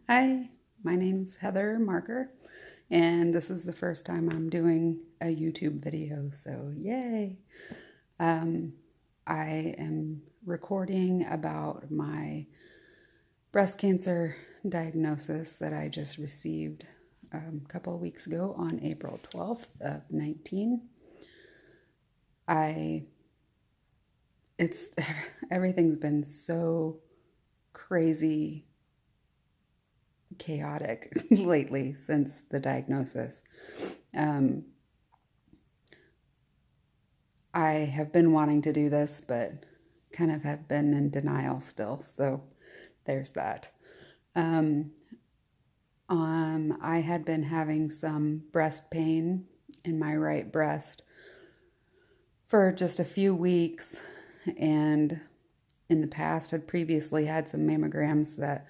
Hi, my name's Heather Marker, and this is the first time I'm doing a YouTube video, so yay! Um, I am recording about my breast cancer diagnosis that I just received a couple of weeks ago on April 12th of 19. I, it's, everything's been so crazy chaotic lately since the diagnosis. Um, I have been wanting to do this, but kind of have been in denial still. So there's that. Um, I had been having some breast pain in my right breast for just a few weeks, and in the past had previously had some mammograms that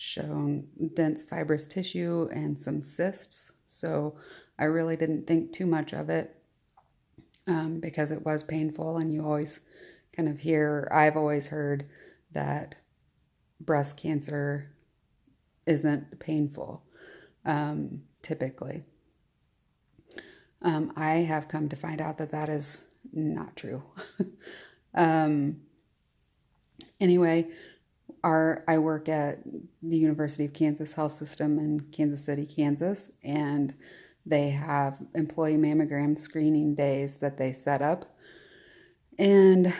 shown dense fibrous tissue and some cysts. So I really didn't think too much of it because it was painful, and you always kind of hear, I've always heard that breast cancer isn't painful typically. I have come to find out that that is not true. Anyway, I work at the University of Kansas Health System in Kansas City, Kansas, and they have employee mammogram screening days that they set up. And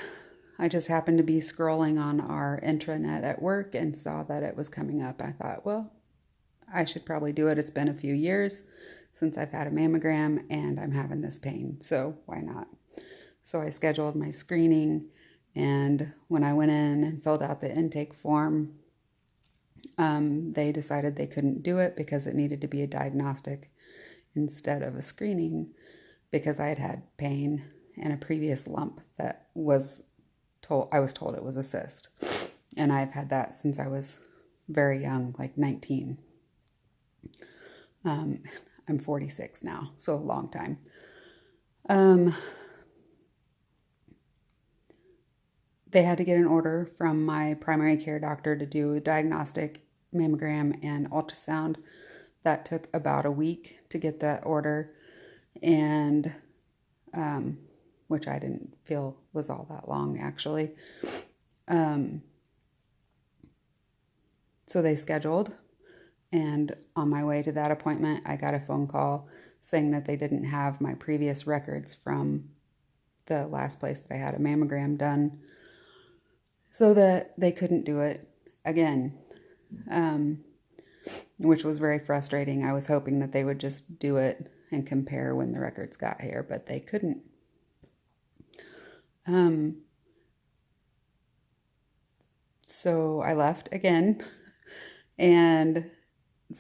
I just happened to be scrolling on our intranet at work and saw that it was coming up. I thought, well, I should probably do it. It's been a few years since I've had a mammogram and I'm having this pain, so why not? So I scheduled my screening, and when I went in and filled out the intake form, they decided they couldn't do it because it needed to be a diagnostic instead of a screening, because I had had pain and a previous lump that I was told it was a cyst. And I've had that since I was very young, like 19. I'm 46 now, so a long time. They had to get an order from my primary care doctor to do a diagnostic mammogram and ultrasound. That took about a week to get that order, and which I didn't feel was all that long, actually. So they scheduled, and on my way to that appointment, I got a phone call saying that they didn't have my previous records from the last place that I had a mammogram done, so that they couldn't do it again, which was very frustrating. I was hoping that they would just do it and compare when the records got here, but they couldn't. So I left again, and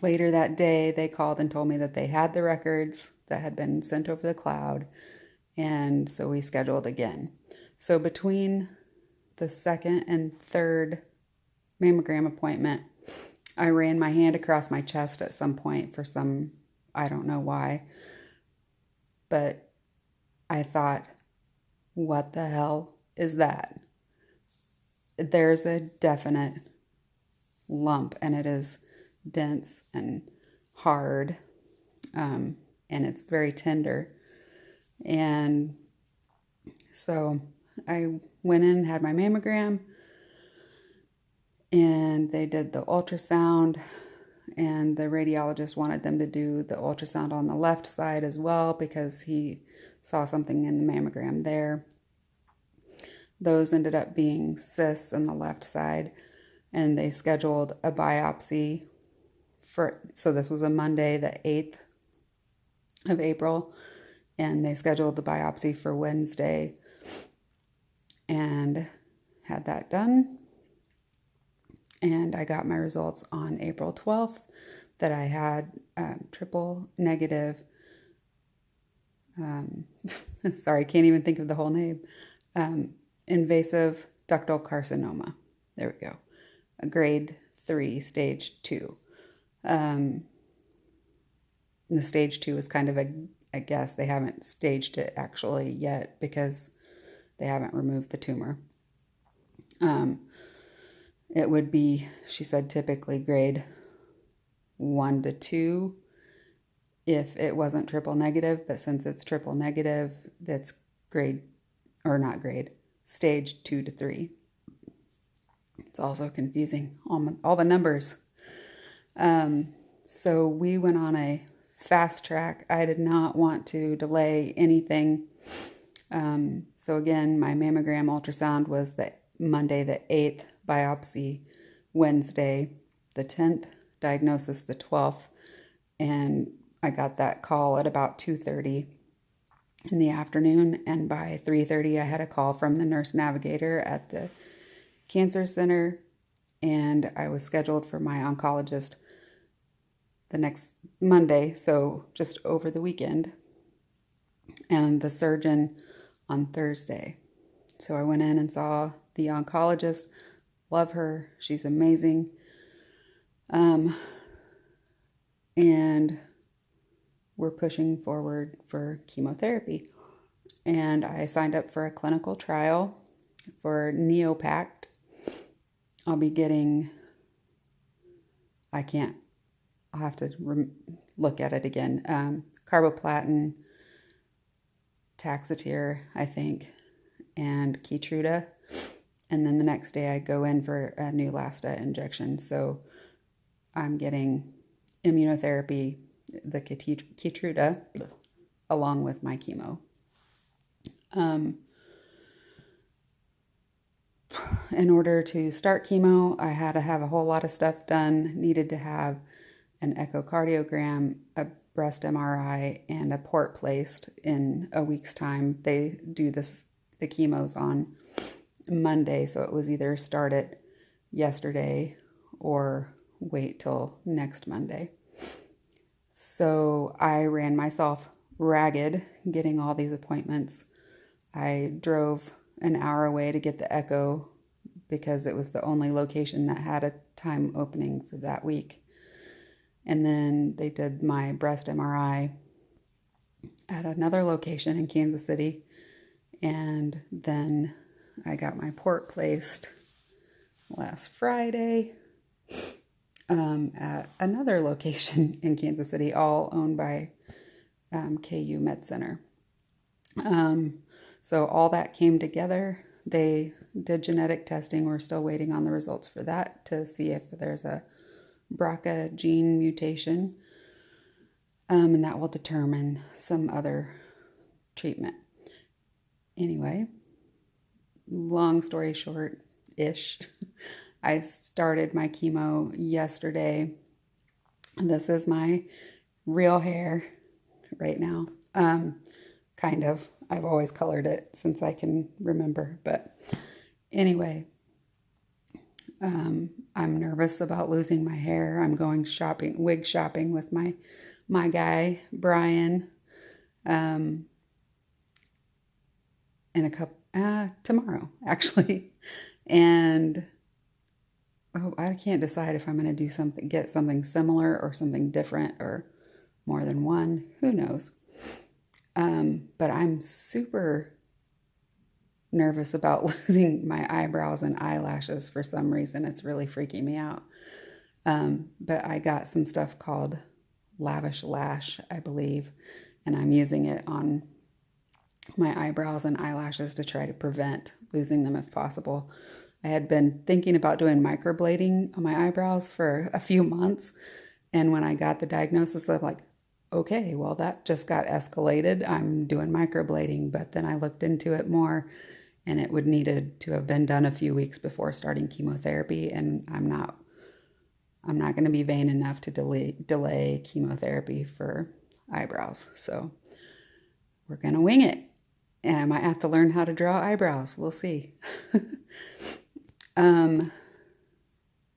later that day they called and told me that they had the records that had been sent over the cloud, and so we scheduled again. So between the second and third mammogram appointment, I ran my hand across my chest at some point for some, I don't know why, but I thought, what the hell is that? There's a definite lump, and it is dense and hard, and it's very tender. And so I went in and had my mammogram, and they did the ultrasound, and the radiologist wanted them to do the ultrasound on the left side as well because he saw something in the mammogram there. Those ended up being cysts on the left side, and they scheduled a biopsy so this was a Monday, the 8th of April, and they scheduled the biopsy for Wednesday and had that done. And I got my results on April 12th that I had triple negative, sorry, can't even think of the whole name, invasive ductal carcinoma. There we go. A grade 3, stage 2. The stage 2 is kind of a guess. They haven't staged it actually yet because they haven't removed the tumor. It would be, she said, typically grade 1 to 2 if it wasn't triple negative, but since it's triple negative, that's stage 2 to 3. It's also confusing, all the numbers. So we went on a fast track. I did not want to delay anything. So again, my mammogram ultrasound was the Monday the 8th, biopsy Wednesday the 10th, diagnosis the 12th, and I got that call at about 2:30 in the afternoon, and by 3:30 I had a call from the nurse navigator at the cancer center, and I was scheduled for my oncologist the next Monday, so just over the weekend, and the surgeon on Thursday. So I went in and saw the oncologist. Love her. She's amazing. And we're pushing forward for chemotherapy. And I signed up for a clinical trial for Neopact. I'll be getting, I'll have to look at it again. Carboplatin, Taxotere, I think, and Keytruda. And then the next day I go in for a Neulasta injection. So I'm getting immunotherapy, the Keytruda, along with my chemo. In order to start chemo, I had to have a whole lot of stuff done. Needed to have an echocardiogram, a breast MRI, and a port placed in a week's time. They do the chemos on Monday, so it was either start it yesterday or wait till next Monday. So I ran myself ragged getting all these appointments. I drove an hour away to get the echo because it was the only location that had a time opening for that week. And then they did my breast MRI at another location in Kansas City. And then I got my port placed last Friday at another location in Kansas City, all owned by KU Med Center. So all that came together. They did genetic testing. We're still waiting on the results for that to see if there's a BRCA gene mutation. And that will determine some other treatment. Anyway, long story short-ish, I started my chemo yesterday. This is my real hair right now. Kind of. I've always colored it since I can remember. But anyway, I'm nervous about losing my hair. I'm going wig shopping with my guy, Brian, in a couple, tomorrow, actually. And I can't decide if I'm going to do get something similar or something different or more than one. Who knows? But I'm super nervous about losing my eyebrows and eyelashes for some reason. It's really freaking me out. But I got some stuff called Lavish Lash, I believe, and I'm using it on my eyebrows and eyelashes to try to prevent losing them if possible. I had been thinking about doing microblading on my eyebrows for a few months, and when I got the diagnosis, I'm like, okay, well, that just got escalated. I'm doing microblading, but then I looked into it more, and it would needed to have been done a few weeks before starting chemotherapy, and I'm not going to be vain enough to delay chemotherapy for eyebrows. So we're going to wing it, and I might have to learn how to draw eyebrows. We'll see.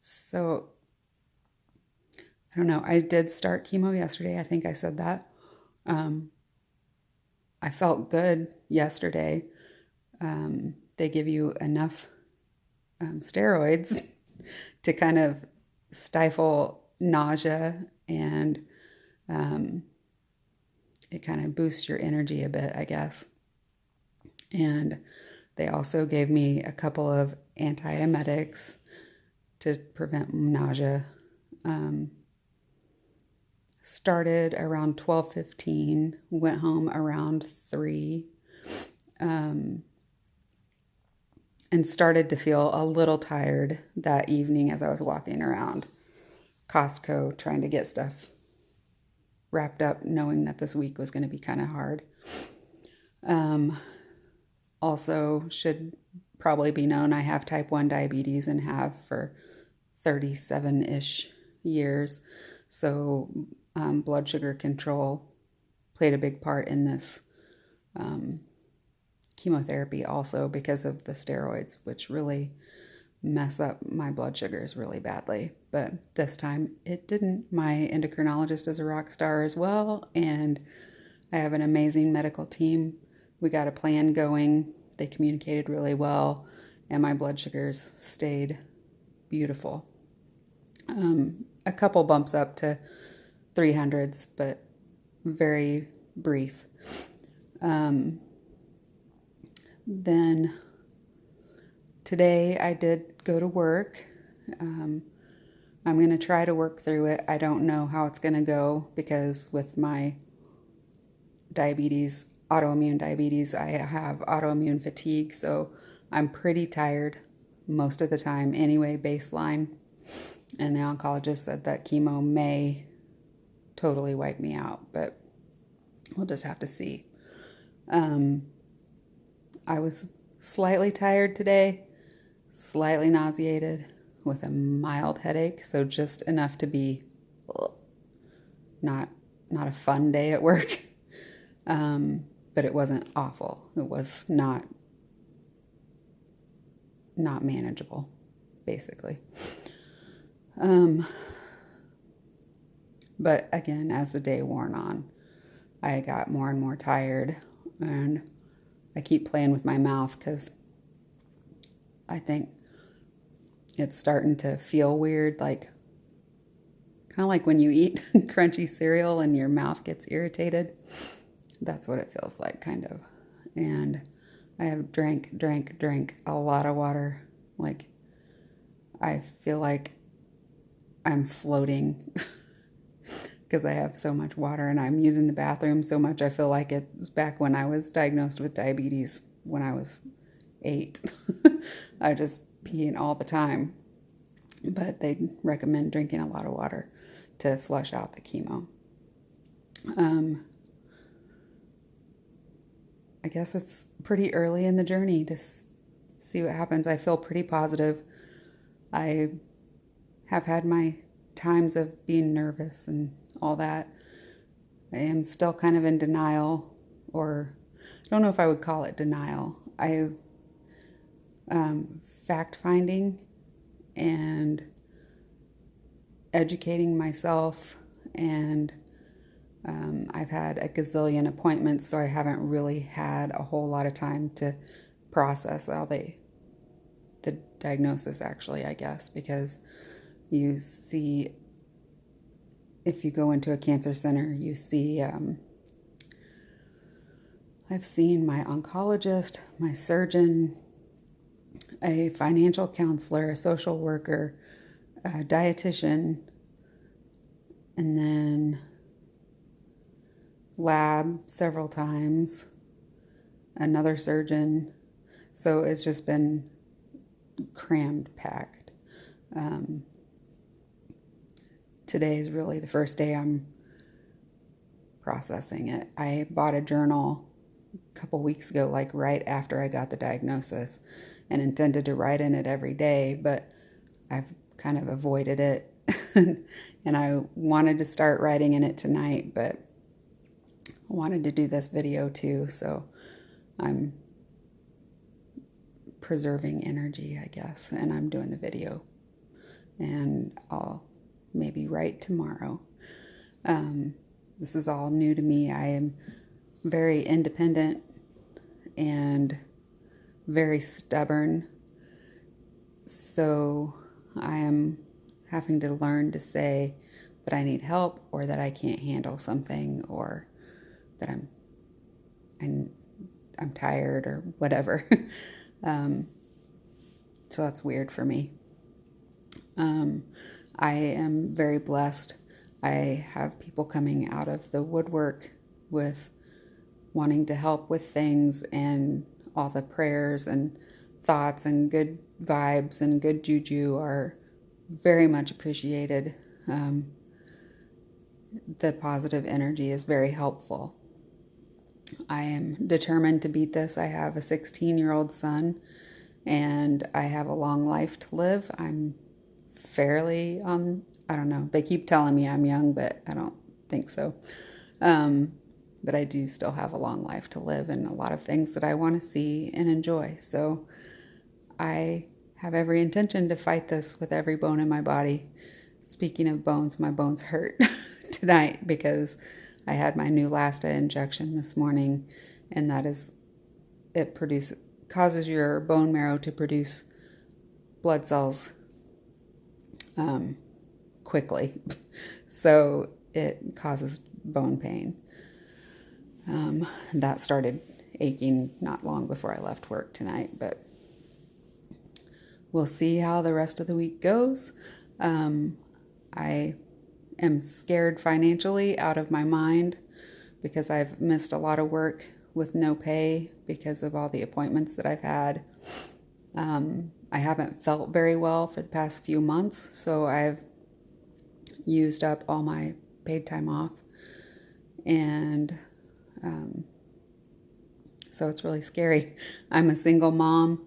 So I don't know. I did start chemo yesterday. I think I said that. I felt good yesterday. They give you enough steroids to kind of stifle nausea, and it kind of boosts your energy a bit, I guess. And they also gave me a couple of antiemetics to prevent nausea. started around 12:15, went home around 3, and started to feel a little tired that evening as I was walking around Costco trying to get stuff wrapped up, knowing that this week was going to be kind of hard. Also, should probably be known, I have type 1 diabetes and have for 37-ish years. So blood sugar control played a big part in this chemotherapy also, because of the steroids, which really mess up my blood sugars really badly. But this time it didn't. My endocrinologist is a rock star as well, and I have an amazing medical team. We got a plan going. They communicated really well, and my blood sugars stayed beautiful. A couple bumps up to 300s, but very brief. Then today I did go to work. I'm going to try to work through it. I don't know how it's going to go, because with my diabetes, autoimmune diabetes, I have autoimmune fatigue, so I'm pretty tired most of the time anyway, baseline. And the oncologist said that chemo may totally wipe me out, but we'll just have to see. I was slightly tired today, slightly nauseated, with a mild headache, so just enough to be not a fun day at work. But it wasn't awful. It was not manageable, basically. But again, as the day wore on, I got more and more tired, and I keep playing with my mouth because I think it's starting to feel weird, like kind of like when you eat crunchy cereal and your mouth gets irritated. That's what it feels like, kind of. And I have drank a lot of water. Like, I feel like I'm floating because I have so much water, and I'm using the bathroom so much. I feel like it was back when I was diagnosed with diabetes when I was 8. I just peeing all the time. But they recommend drinking a lot of water to flush out the chemo. I guess it's pretty early in the journey to see what happens. I feel pretty positive. I have had my times of being nervous and all that. I am still kind of in denial, or I don't know if I would call it denial. Fact-finding and educating myself, and I've had a gazillion appointments, so I haven't really had a whole lot of time to process the diagnosis, actually, I guess, because you see, if you go into a cancer center, you see, I've seen my oncologist, my surgeon, a financial counselor, a social worker, a dietitian, and then lab several times, another surgeon. So it's just been crammed, packed. Today is really the first day I'm processing it. I bought a journal a couple weeks ago, like right after I got the diagnosis, and intended to write in it every day, but I've kind of avoided it. And I wanted to start writing in it tonight, but I wanted to do this video too, so I'm preserving energy, I guess, and I'm doing the video, and I'll maybe write tomorrow. This is all new to me. I am very independent and very stubborn, so I am having to learn to say that I need help, or that I can't handle something, or that I'm tired, or whatever. So that's weird for me. I am very blessed. I have people coming out of the woodwork with wanting to help with things, and all the prayers and thoughts and good vibes and good juju are very much appreciated. The positive energy is very helpful. I am determined to beat this. I have a 16-year-old son, and I have a long life to live. I'm fairly I don't know. They keep telling me I'm young, but I don't think so. But I do still have a long life to live and a lot of things that I want to see and enjoy. So I have every intention to fight this with every bone in my body. Speaking of bones, my bones hurt tonight because I had my new Neulasta injection this morning, and it causes your bone marrow to produce blood cells quickly. So it causes bone pain. That started aching not long before I left work tonight, but we'll see how the rest of the week goes. I am scared financially out of my mind because I've missed a lot of work with no pay because of all the appointments that I've had. I haven't felt very well for the past few months, so I've used up all my paid time off, and so it's really scary. I'm a single mom,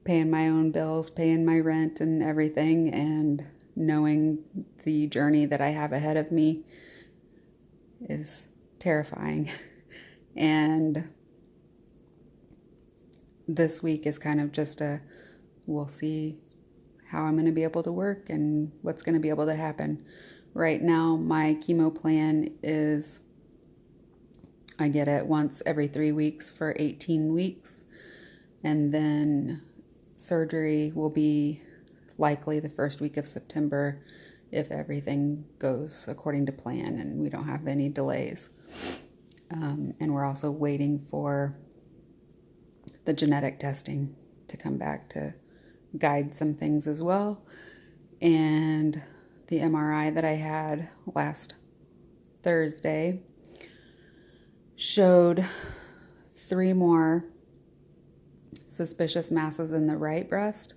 paying my own bills, paying my rent and everything, and knowing the journey that I have ahead of me is terrifying. And this week is kind of just we'll see how I'm going to be able to work and what's going to be able to happen. Right now, my chemo plan is I get it once every 3 weeks for 18 weeks. And then surgery will be likely the first week of September if everything goes according to plan and we don't have any delays. And we're also waiting for the genetic testing to come back to guide some things as well. And the MRI that I had last Thursday showed 3 more suspicious masses in the right breast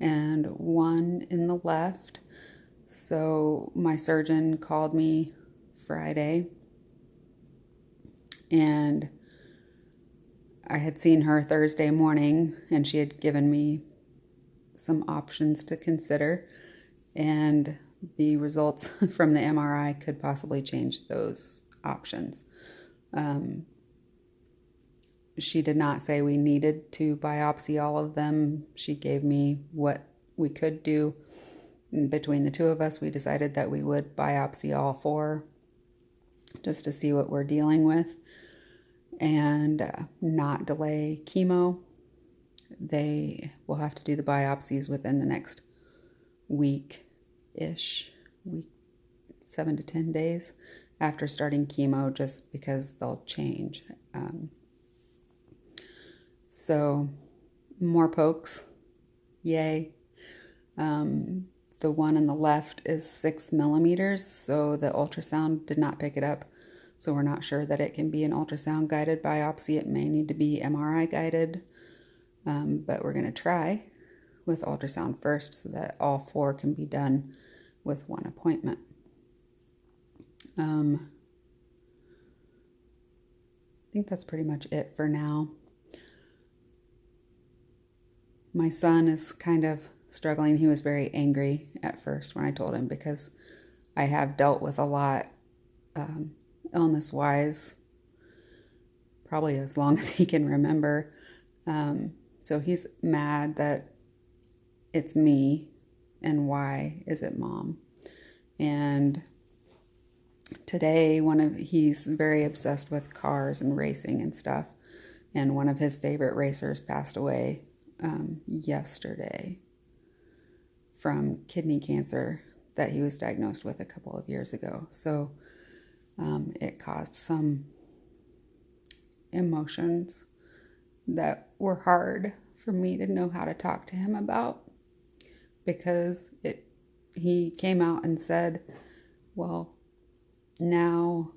and 1 in the left. So my surgeon called me Friday, and I had seen her Thursday morning, and she had given me some options to consider, and the results from the MRI could possibly change those options. She did not say we needed to biopsy all of them. She gave me what we could do. And between the two of us, we decided that we would biopsy all 4 just to see what we're dealing with and not delay chemo. They will have to do the biopsies within the next week-ish, 7 to 10 days after starting chemo, just because they'll change. So more pokes, yay. The one on the left is 6 millimeters, so the ultrasound did not pick it up. So we're not sure that it can be an ultrasound guided biopsy. It may need to be MRI guided, but we're going to try with ultrasound first so that all 4 can be done with 1 appointment. I think that's pretty much it for now. My son is kind of struggling. He was very angry at first when I told him because I have dealt with a lot illness-wise, probably as long as he can remember. So he's mad that it's me and why is it mom? And today he's very obsessed with cars and racing and stuff, and one of his favorite racers passed away yesterday from kidney cancer that he was diagnosed with a couple of years ago. So it caused some emotions that were hard for me to know how to talk to him about, because he came out and said, well, now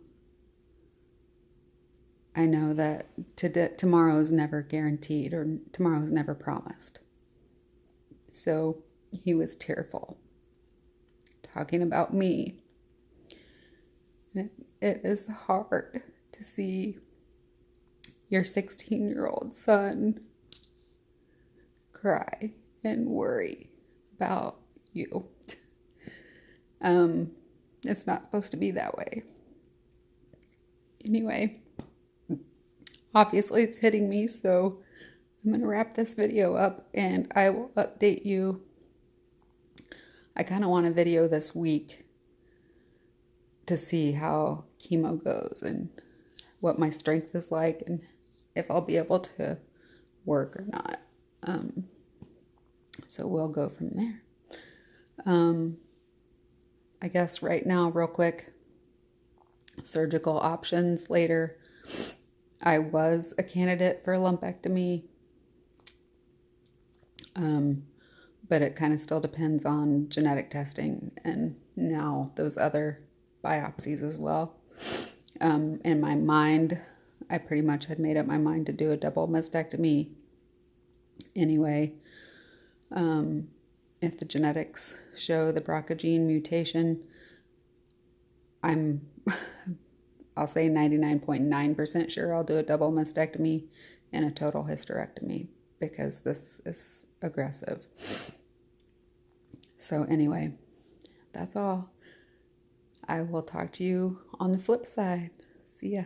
I know that tomorrow is never guaranteed, or tomorrow is never promised. So he was tearful, talking about me. And it is hard to see your 16-year-old son cry and worry about you. It's not supposed to be that way. Anyway, obviously it's hitting me, so I'm going to wrap this video up and I will update you. I kind of want a video this week to see how chemo goes and what my strength is like and if I'll be able to work or not. So we'll go from there. I guess right now, real quick, surgical options later. I was a candidate for a lumpectomy, but it kind of still depends on genetic testing and now those other biopsies as well. In my mind, I pretty much had made up my mind to do a double mastectomy anyway. If the genetics show the BRCA gene mutation, I'll say 99.9% sure I'll do a double mastectomy and a total hysterectomy because this is aggressive. So anyway, that's all. I will talk to you on the flip side. See ya.